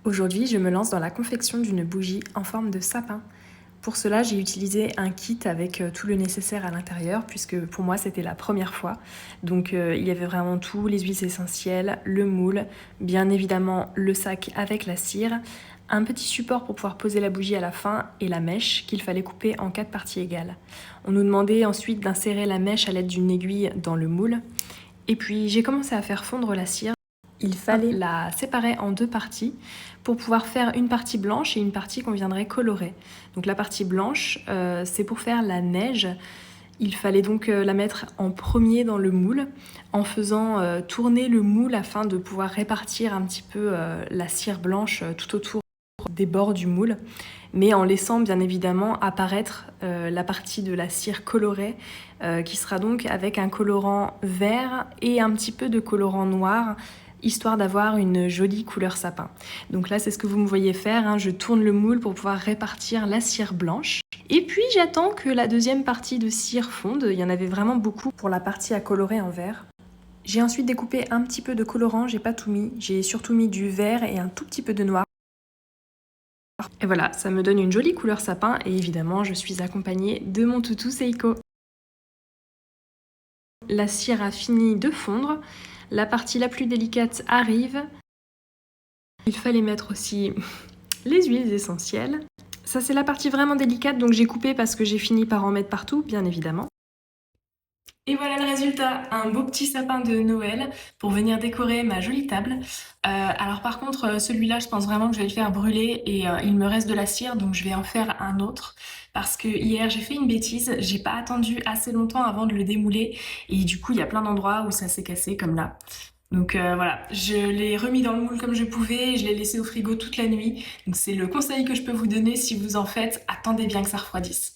Aujourd'hui, je me lance dans la confection d'une bougie en forme de sapin. Pour cela, j'ai utilisé un kit avec tout le nécessaire à l'intérieur, puisque pour moi c'était la première fois. Donc il y avait vraiment tout, les huiles essentielles, le moule, bien évidemment le sac avec la cire, un petit support pour pouvoir poser la bougie à la fin et la mèche qu'il fallait couper en 4 parties égales. On nous demandait ensuite d'insérer la mèche à l'aide d'une aiguille dans le moule. Et puis j'ai commencé à faire fondre la cire. Il fallait la séparer en 2 parties pour pouvoir faire une partie blanche et une partie qu'on viendrait colorer. Donc la partie blanche, c'est pour faire la neige. Il fallait donc la mettre en premier dans le moule en faisant tourner le moule afin de pouvoir répartir un petit peu la cire blanche tout autour des bords du moule, mais en laissant bien évidemment apparaître la partie de la cire colorée qui sera donc avec un colorant vert et un petit peu de colorant noir, histoire d'avoir une jolie couleur sapin. Donc là, c'est ce que vous me voyez faire, hein. Je tourne le moule pour pouvoir répartir la cire blanche. Et puis j'attends que la deuxième partie de cire fonde. Il y en avait vraiment beaucoup pour la partie à colorer en vert. J'ai ensuite découpé un petit peu de colorant, j'ai pas tout mis. J'ai surtout mis du vert et un tout petit peu de noir. Et voilà, ça me donne une jolie couleur sapin et évidemment, je suis accompagnée de mon toutou Seiko. La cire a fini de fondre. La partie la plus délicate arrive. Il fallait mettre aussi les huiles essentielles. Ça, c'est la partie vraiment délicate, donc j'ai coupé parce que j'ai fini par en mettre partout, bien évidemment. Et voilà le résultat, un beau petit sapin de Noël pour venir décorer ma jolie table. Alors par contre, celui-là, je pense vraiment que je vais le faire brûler et il me reste de la cire, donc je vais en faire un autre. Parce que hier, j'ai fait une bêtise, j'ai pas attendu assez longtemps avant de le démouler et du coup, il y a plein d'endroits où ça s'est cassé comme là. Donc voilà, je l'ai remis dans le moule comme je pouvais et je l'ai laissé au frigo toute la nuit. Donc c'est le conseil que je peux vous donner si vous en faites, attendez bien que ça refroidisse.